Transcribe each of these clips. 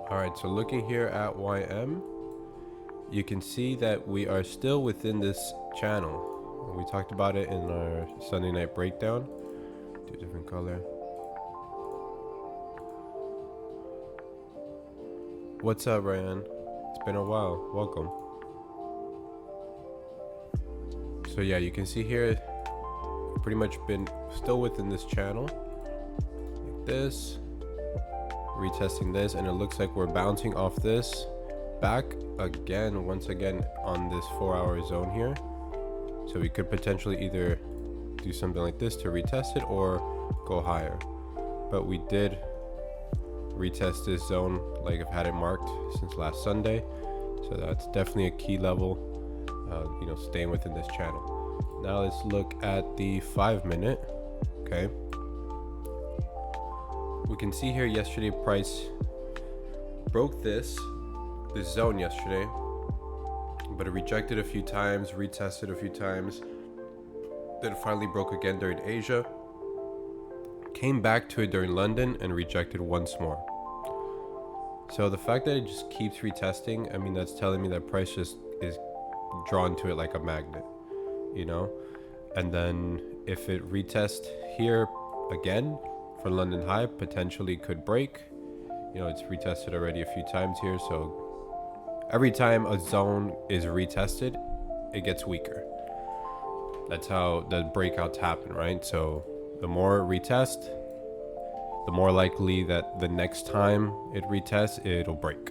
All right, so looking here at YM, you can see that we are still within this channel. We talked about it in our Sunday night breakdown. Do a different color. What's up, Ryan? It's been a while. Welcome. So yeah, you can see here, pretty much been still within this channel, like this, retesting this, and it looks like we're bouncing off this back again, once again on this 4-hour zone here. So we could potentially either do something like this to retest it or go higher. But we did retest this zone, like I've had it marked since last Sunday. So that's definitely a key level, staying within this channel. Now let's look at the 5-minute. Okay. We can see here yesterday price broke this zone yesterday, but it rejected a few times, retested a few times, then it finally broke again during Asia, came back to it during London, and rejected once more. So the fact that it just keeps retesting, I mean, that's telling me that price just is drawn to it like a magnet, and then if it retests here again for London high, potentially could break. It's retested already a few times here, so every time a zone is retested, it gets weaker. That's how the breakouts happen, right? So the more it retests, the more likely that the next time it retests, it'll break.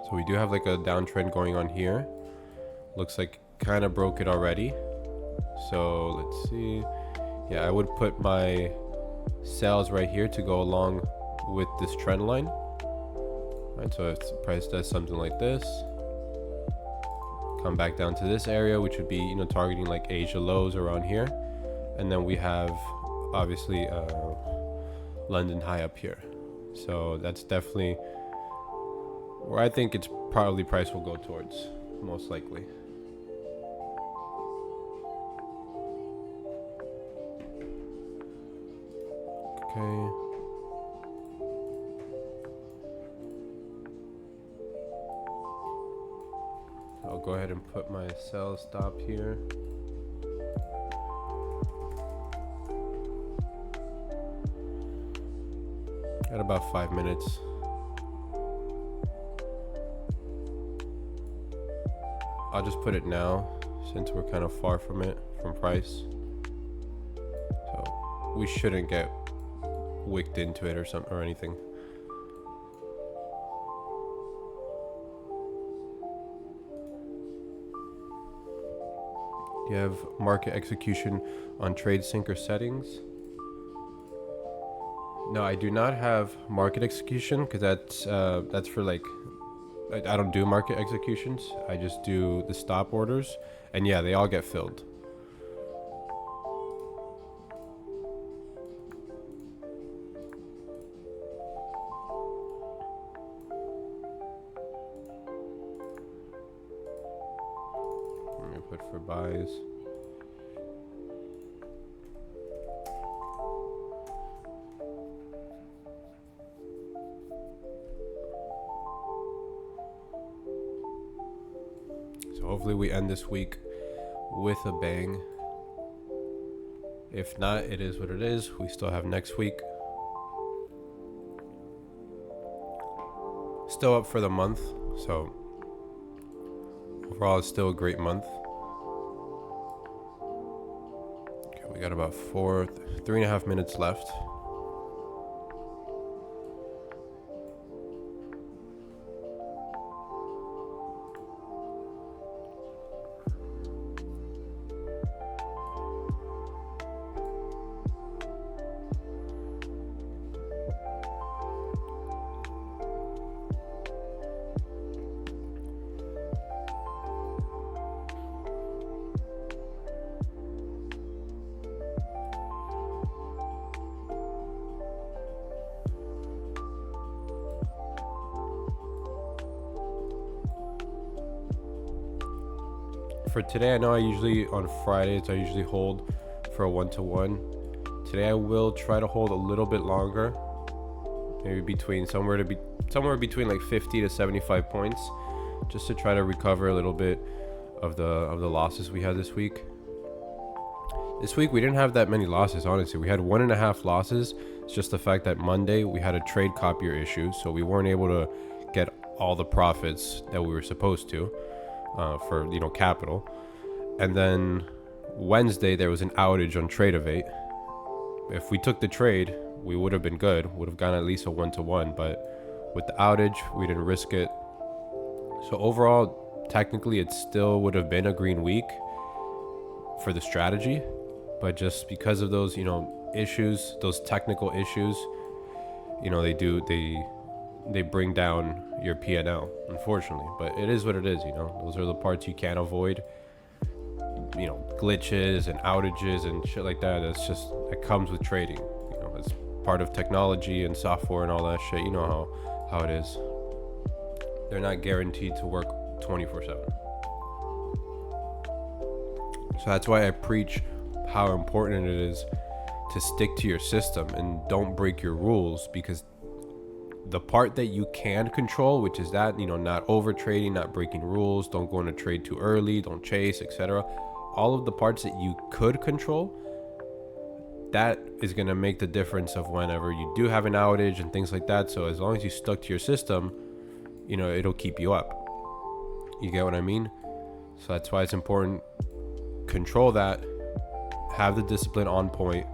So we do have like a downtrend going on here. Looks like kind of broke it already. So let's see. Yeah, I would put my sales right here to go along with this trend line. Right, so if the price does something like this, come back down to this area, which would be targeting like Asia lows around here, and then we have obviously London high up here. So that's definitely where I think it's probably price will go towards, most likely. Okay. I'll go ahead and put my sell stop here. At about 5 minutes. I'll just put it now since we're kind of far from it, from price. So we shouldn't get wicked into it or anything. You have market execution on TradeSyncer settings. No, I do not have market execution because that's for like, I don't do market executions. I just do the stop orders, and yeah, they all get filled. I'm gonna put for buys. So hopefully we end this week with a bang. If not, it is what it is. We still have next week. Still up for the month, so overall it's still a great month. Okay, we got about 3.5 minutes left. For today, I know on Fridays, I usually hold for a 1-to-1. Today I will try to hold a little bit longer, maybe between somewhere between like 50 to 75 points, just to try to recover a little bit of the losses we had this week. This week we didn't have that many losses, honestly. We had 1.5 losses. It's just the fact that Monday we had a trade copier issue, so we weren't able to get all the profits that we were supposed to for capital. And then Wednesday there was an outage on TradeEvate. If we took the trade, we would have been good. Would have gotten at least a 1-to-1, but with the outage, we didn't risk it. So overall, technically, it still would have been a green week for the strategy, but just because of those, issues, those technical issues, they bring down your P&L, unfortunately. But it is what it is, Those are the parts you can't avoid. Glitches and outages and shit like that. It comes with trading. It's part of technology and software and all that shit. You know how it is. They're not guaranteed to work 24/7. So that's why I preach how important it is to stick to your system and don't break your rules, because the part that you can control, which is that, not over trading, not breaking rules, don't go in a trade too early, don't chase, etc. All of the parts that you could control, that is going to make the difference of whenever you do have an outage and things like that. So as long as you stuck to your system, it'll keep you up. You get what I mean? So that's why it's important. Control that, have the discipline on point,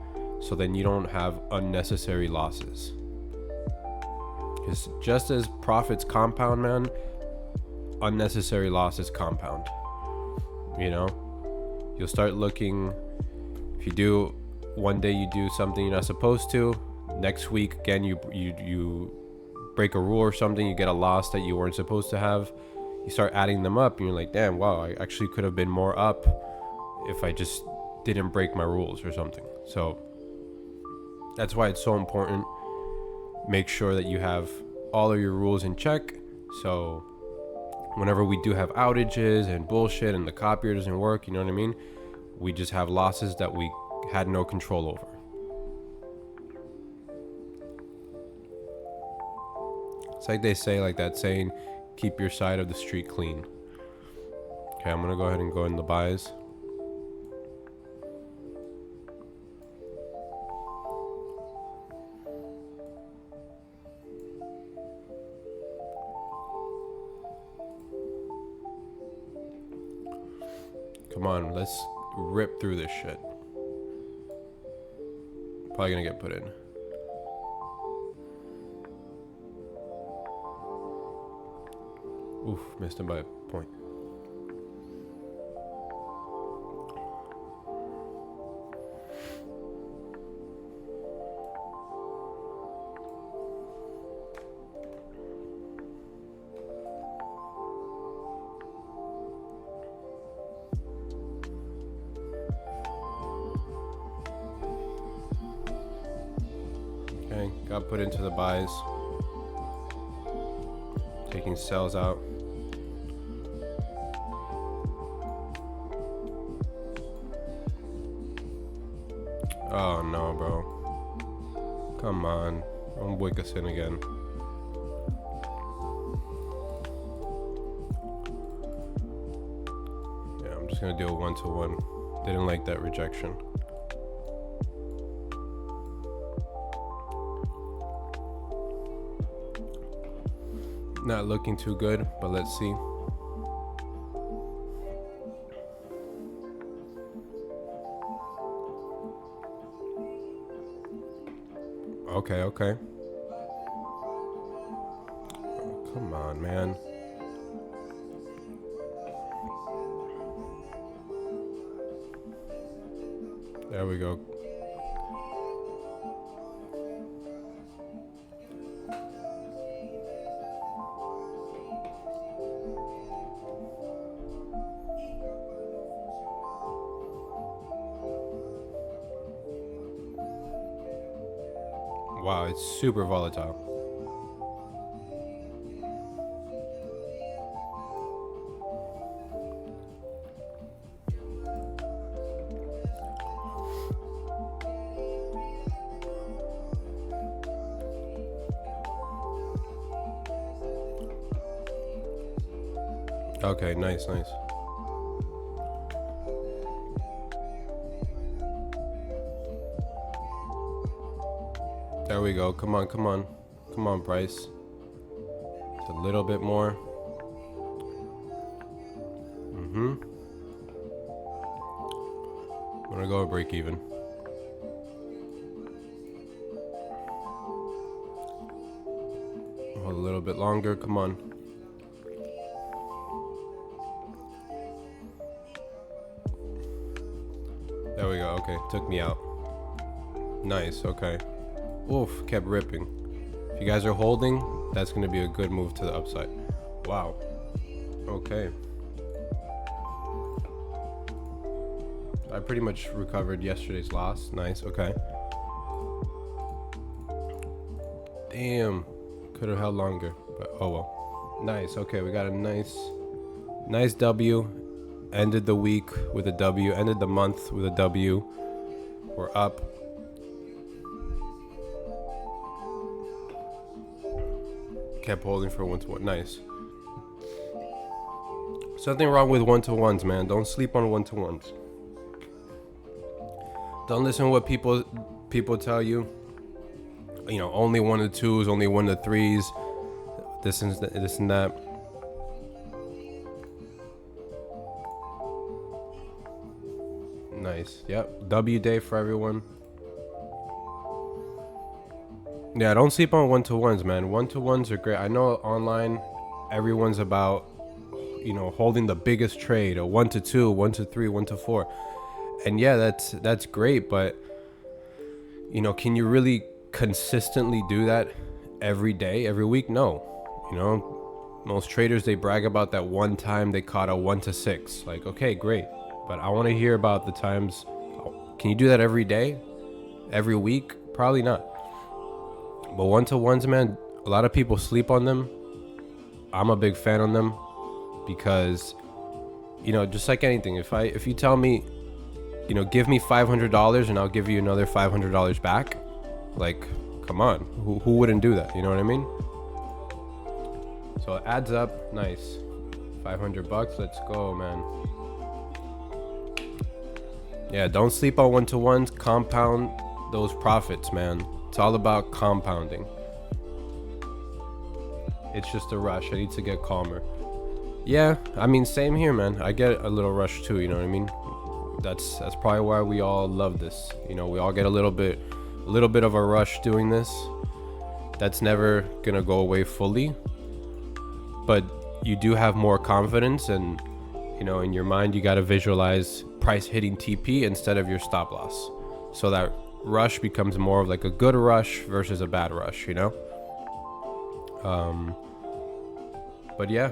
so then you don't have unnecessary losses. Because just as profits compound, man, unnecessary losses compound. You'll start looking, if you do, one day you do something you're not supposed to, next week again you break a rule or something, you get a loss that you weren't supposed to have, you start adding them up and you're like, damn, wow, I actually could have been more up if I just didn't break my rules or something. So that's why it's so important. Make sure that you have all of your rules in check, so whenever we do have outages and bullshit and the copier doesn't work, we just have losses that we had no control over. It's like they say, like that saying, keep your side of the street clean. Okay, I'm gonna go ahead and go in the buys. Come on, let's rip through this shit. Probably gonna get put in. Oof, missed him by a point. Okay, got put into the buys. Taking sells out. Oh no, bro. Come on. Don't wake us in again. Yeah, I'm just gonna do a 1-to-1. Didn't like that rejection. Not looking too good, but let's see. Okay. Oh, come on, man. There we go. Wow, it's super volatile. Okay, nice. There we go. Come on, price. It's a little bit more. I'm gonna go break even. Hold a little bit longer. Come on. There we go. Okay, took me out. Nice. Okay. Oof, kept ripping. If you guys are holding, that's gonna be a good move to the upside. Wow. Okay. I pretty much recovered yesterday's loss. Nice. Okay. Damn. Could have held longer, but oh well. Nice. Okay, we got a nice W. Ended the week with a W. Ended the month with a W. We're up. Kept holding for 1-to-1. Nice. Something wrong with 1-to-1s, man. Don't sleep on 1-to-1s. Don't listen to what people tell you. You know, only 1-to-2s, only 1-to-3s. This and that. Nice. Yep. W day for everyone. Yeah, don't sleep on 1-to-1s, man. 1-to-1s are great. I know online everyone's about, you know, holding the biggest trade, a 1-to-2, 1-to-3, 1-to-4. And yeah, that's great, but you know, can you really consistently do that every day, every week? No. You know, most traders, they brag about that one time they caught a 1-to-6. Like, okay, great. But I want to hear about the times. Can you do that every day? Every week? Probably not. But 1-to-1s, man, a lot of people sleep on them. I'm a big fan on them because, you know, just like anything, if you tell me, you know, give me $500 and I'll give you another $500 back, like, come on, who wouldn't do that? You know what I mean? So it adds up. Nice. $500. Let's go, man. Yeah, don't sleep on 1-to-1s. Compound those profits, man. It's all about compounding. It's just a rush. I need to get calmer. Yeah, I mean, same here, man. I get a little rush too, you know what I mean? That's probably why we all love this. You know, we all get a little bit of a rush doing this. That's never gonna go away fully. But you do have more confidence, and you know, in your mind you gotta visualize price hitting TP instead of your stop loss. So that rush becomes more of like a good rush versus a bad rush, you know? But yeah,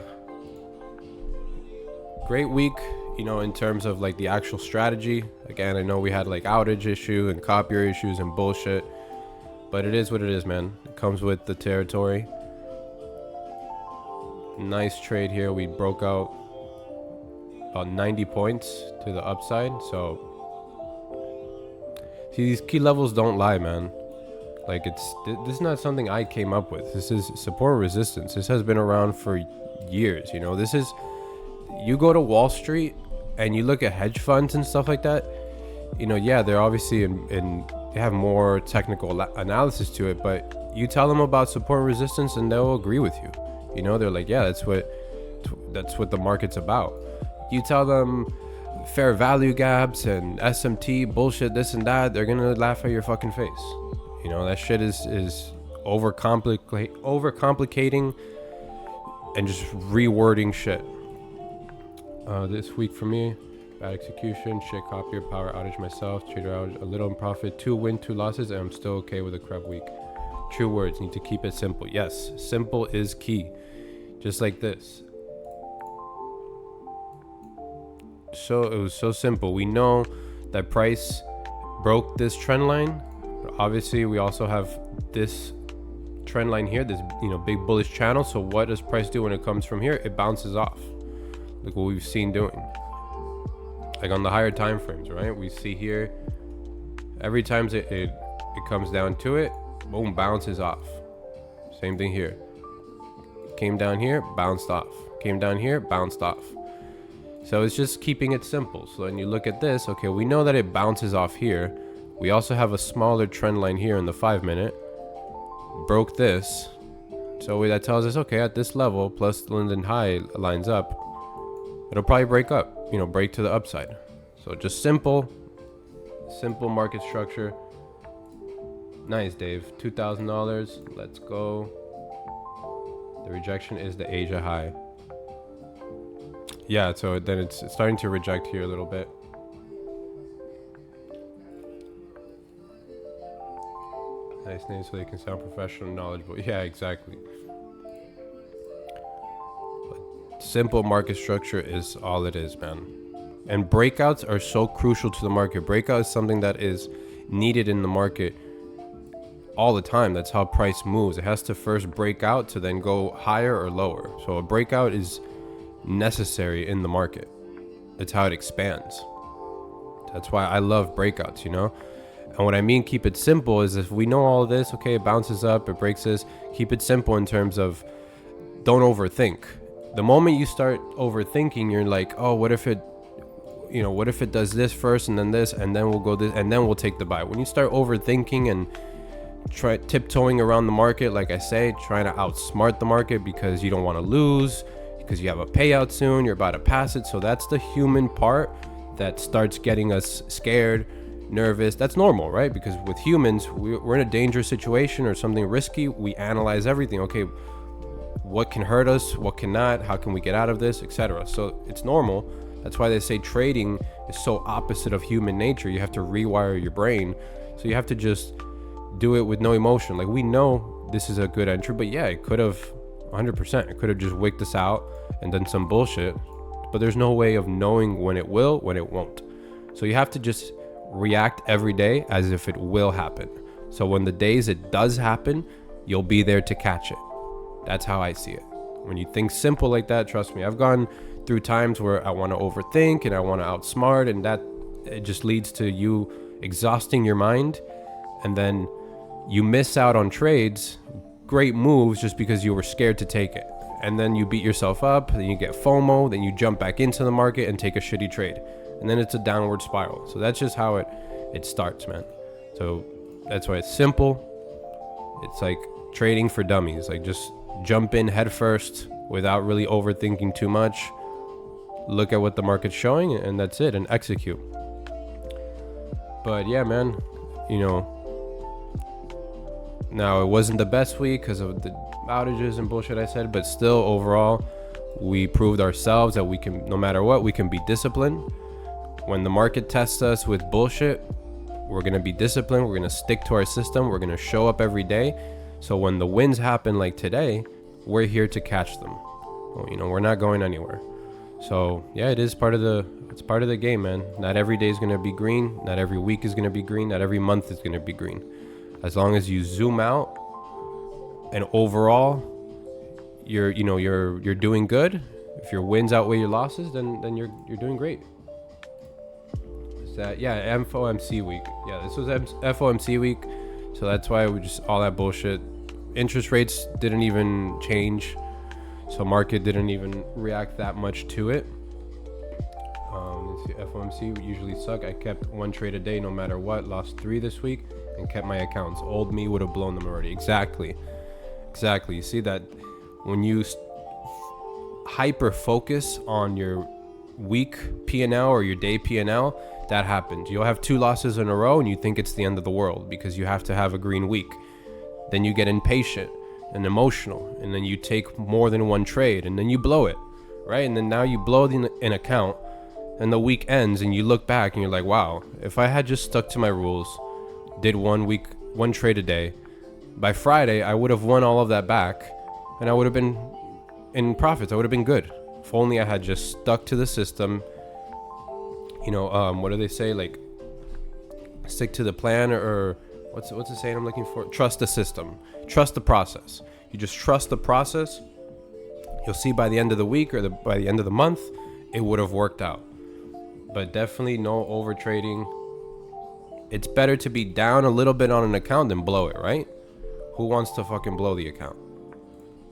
great week, you know, in terms of like the actual strategy. Again, I know we had like outage issue and copier issues and bullshit, but it is what it is, man. It comes with the territory. Nice trade here. We broke out about 90 points to the upside. So see, these key levels don't lie, man. Like, this is not something I came up with. This is support resistance. This has been around for years, you know. This is, you go to Wall Street and you look at hedge funds and stuff like that, you know, yeah, they're obviously in they have more technical analysis to it, but you tell them about support resistance and they'll agree with you. You know, they're like, yeah, that's what the market's about. You tell them fair value gaps and SMT bullshit, this and that, they're gonna laugh at your fucking face. You know, that shit is overcomplicating and just rewording shit. This week for me, bad execution, shit copier, power outage myself, trader outage, a little in profit, 2 win, 2 losses, and I'm still okay with a crap week. True words, need to keep it simple. Yes, simple is key. Just like this. So it was so simple. We know that price broke this trend line, but obviously we also have this trend line here, this, you know, big bullish channel. So what does price do when it comes from here? It bounces off, like what we've seen doing, like on the higher time frames, right? We see here every time it comes down to it, boom, bounces off. Same thing here. Came down here, bounced off. came down here, bounced off. So it's just keeping it simple. So when you look at this, okay, we know that it bounces off here. We also have a smaller trend line here in the 5 minute. Broke this. So that tells us, okay, at this level, plus the Linden high lines up, it'll probably break up, break to the upside. So just simple market structure. Nice, Dave. $2,000. Let's go. The rejection is the Asia high. Yeah, so then it's starting to reject here a little bit. Nice name so they can sound professional and knowledgeable. Yeah, exactly. But simple market structure is all it is, man. And breakouts are so crucial to the market. Breakout is something that is needed in the market all the time. That's how price moves. It has to first break out to then go higher or lower. So a breakout is necessary in the market. It's how it expands. That's why I love breakouts, And what I mean keep it simple is if we know all of this, okay, it bounces up, it breaks this, keep it simple in terms of don't overthink. The moment you start overthinking, you're like, oh, what if it does this first and then this and then we'll go this and then we'll take the buy. When you start overthinking and try tiptoeing around the market, like I say, trying to outsmart the market because you don't want to lose, because you have a payout soon, you're about to pass it. So that's the human part that starts getting us scared, nervous. That's normal, right? Because with humans, we're in a dangerous situation or something risky. We analyze everything. Okay, what can hurt us? What cannot? How can we get out of this, etc. So it's normal. That's why they say trading is so opposite of human nature. You have to rewire your brain. So you have to just do it with no emotion. Like, we know this is a good entry, but yeah, it could have 100%. It could have just wicked us out and done some bullshit. But there's no way of knowing when it will, when it won't. So you have to just react every day as if it will happen. So when the days it does happen, you'll be there to catch it. That's how I see it. When you think simple like that, trust me, I've gone through times where I want to overthink and I want to outsmart, and that it just leads to you exhausting your mind, and then you miss out on trades, great moves, just because you were scared to take it. And then you beat yourself up, then you get FOMO, then you jump back into the market and take a shitty trade. And then it's a downward spiral. So that's just how it starts, man. So that's why it's simple. It's like trading for dummies. Like, just jump in head first without really overthinking too much. Look at what the market's showing and that's it, and execute. But yeah, man, now it wasn't the best week because of the outages and bullshit I said, but still overall we proved ourselves that we can, no matter what, we can be disciplined. When the market tests us with bullshit, we're going to be disciplined. We're going to stick to our system. We're going to show up every day. So when the wins happen like today, we're here to catch them. Well, we're not going anywhere. So yeah, it's part of the game, man. Not every day is going to be green. Not every week is going to be green. Not every month is going to be green. As long as you zoom out and overall you're doing good. If your wins outweigh your losses, then you're doing great. Is that, yeah, FOMC week. Yeah, this was FOMC week. So that's why we just, all that bullshit. Interest rates didn't even change. So market didn't even react that much to it. Let's see, FOMC would usually suck. I kept one trade a day no matter what. Lost 3 this week and kept my accounts. Old me would have blown them already. Exactly. You see that when you hyper focus on your week P&L or your day P&L, that happens. You'll have 2 losses in a row and you think it's the end of the world because you have to have a green week. Then you get impatient and emotional, and then you take more than one trade and then you blow it, right? And then now you blow an account and the week ends and you look back and you're like, wow, if I had just stuck to my rules, did one trade a day, by Friday I would have won all of that back and I would have been in profits. I would have been good if only I had just stuck to the system. What do they say? Like, stick to the plan, or what's the saying I'm looking for? Trust the system. Trust the process. You just trust the process. You'll see by the end of the week or by the end of the month, it would have worked out. But definitely no over trading. It's better to be down a little bit on an account than blow it, right? Who wants to fucking blow the account?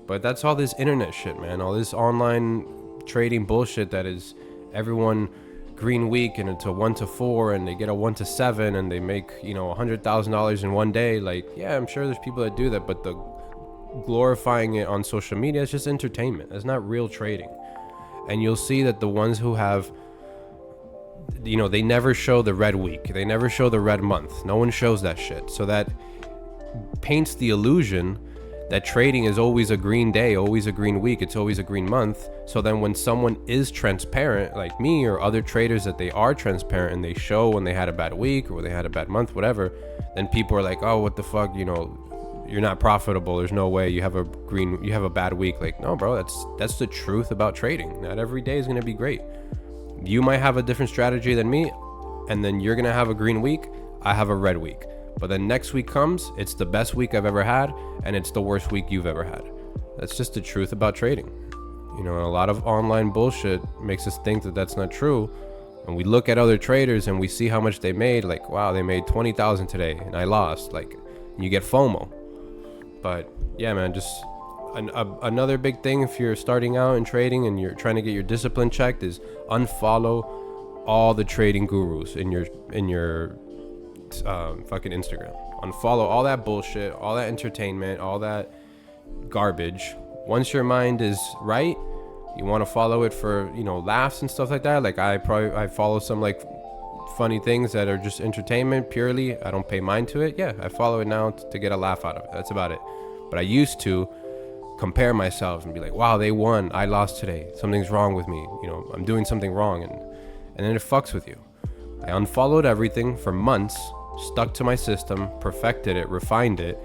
But that's all this internet shit, man. All this online trading bullshit that is everyone green week and it's a 1 to 4 and they get a 1 to 7 and they make, you know, $100,000 in one day. Like, yeah, I'm sure there's people that do that, but the glorifying it on social media is just entertainment. It's not real trading. And you'll see that the ones who have, you know, they never show the red week. They never show the red month. No one shows that shit. So that paints the illusion that trading is always a green day, always a green week, it's always a green month. So then when someone is transparent, like me or other traders that they are transparent and they show when they had a bad week or when they had a bad month, whatever, then people are like, oh, what the fuck, you know, you're not profitable. There's no way you have a bad week. Like, no, bro, that's the truth about trading. Not every day is going to be great. You might have a different strategy than me, and then you're going to have a green week. I have a red week. But then next week comes, it's the best week I've ever had, and it's the worst week you've ever had. That's just the truth about trading. You know, and a lot of online bullshit makes us think that that's not true. And we look at other traders and we see how much they made. Like, wow, they made 20,000 today and I lost. Like, and you get FOMO. But yeah, man, just another big thing if you're starting out in trading and you're trying to get your discipline checked is unfollow all the trading gurus in your fucking Instagram. Unfollow all that bullshit, all that entertainment, all that garbage. Once your mind is right, you want to follow it for, you know, laughs and stuff like that. Like I follow some like funny things that are just entertainment purely. I don't pay mind to it. Yeah, I follow it now to get a laugh out of it. That's about it. But I used to compare myself and be like, wow, they won, I lost today, something's wrong with me, you know, I'm doing something wrong, and then it fucks with you. I unfollowed everything for months, stuck to my system, perfected it, refined it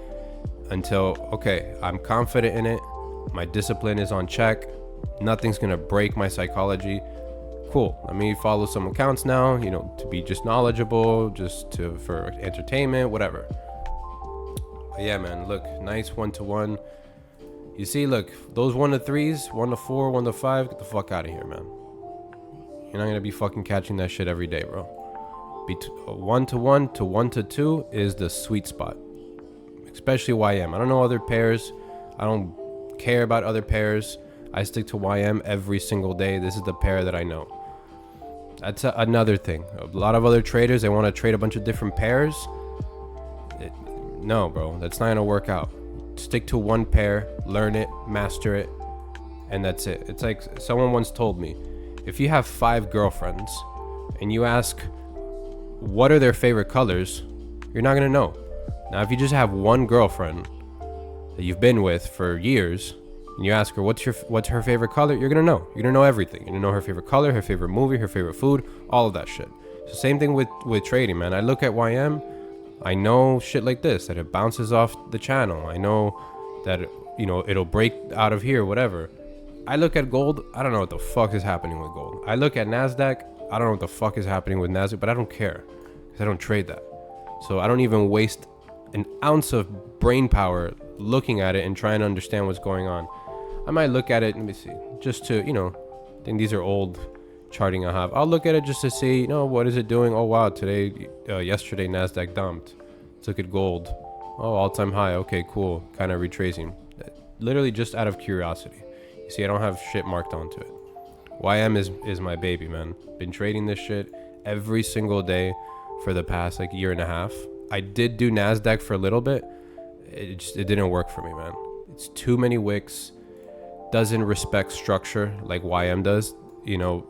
until, okay, I'm confident in it, my discipline is on check, nothing's gonna break my psychology. Cool, let me follow some accounts now, you know, to be just knowledgeable, for entertainment, whatever. But yeah, man, look, nice 1-to-1. You see, look, those 1 to 3s, 1 to 4, 1 to 5, get the fuck out of here, man. You're not gonna be fucking catching that shit every day, bro. 1-to-1 to 1 to 2 is the sweet spot, especially YM. I don't know other pairs. I don't care about other pairs. I stick to YM every single day. This is the pair that I know. That's another thing. A lot of other traders, they want to trade a bunch of different pairs. No, bro, that's not gonna work out. Stick to one pair, learn it, master it, and that's it. It's like someone once told me, if you have 5 girlfriends and you ask what are their favorite colors, you're not gonna know. Now, if you just have one girlfriend that you've been with for years and you ask her what's her favorite color, you're gonna know. You're gonna know everything. You're gonna know her favorite color, her favorite movie, her favorite food, all of that shit. So same thing with trading, man. I look at YM, I know shit like this, that it bounces off the channel. I know that, you know, it'll break out of here, whatever. I look at gold, I don't know what the fuck is happening with gold. I look at NASDAQ, I don't know what the fuck is happening with NASDAQ, but I don't care because I don't trade that. So I don't even waste an ounce of brain power looking at it and trying to understand what's going on. I might look at it, let me see, just to, you know, I think these are old charting I have. I'll look at it just to see, you know, what is it doing? Oh wow, yesterday NASDAQ dumped. Took it gold. Oh, all-time high. Okay, cool. Kind of retracing. Literally just out of curiosity. You see, I don't have shit marked onto it. YM is my baby, man. Been trading this shit every single day for the past like year and a half. I did do NASDAQ for a little bit. It didn't work for me, man. It's too many wicks. Doesn't respect structure like YM does. You know,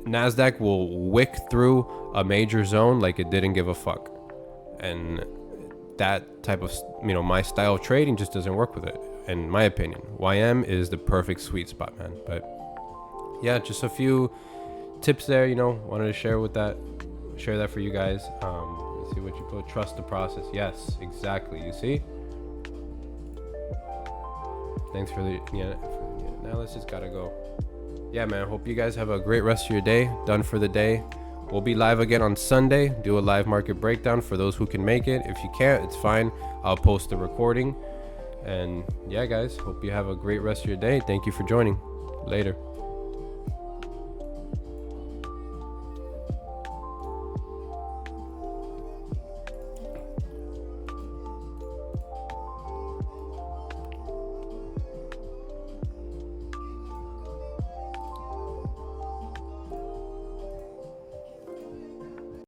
NASDAQ will wick through a major zone like it didn't give a fuck. And that type of, you know, my style of trading just doesn't work with it, in my opinion. YM is the perfect sweet spot, man. But yeah, just a few tips there, you know, wanted to share that for you guys. Let's see what you put. Trust the process. Yes, exactly. You see? Thanks for the analysis. Gotta go. Yeah, man. Hope you guys have a great rest of your day. Done for the day. We'll be live again on Sunday. Do a live market breakdown for those who can make it. If you can't, it's fine. I'll post the recording. And yeah, guys, hope you have a great rest of your day. Thank you for joining. Later.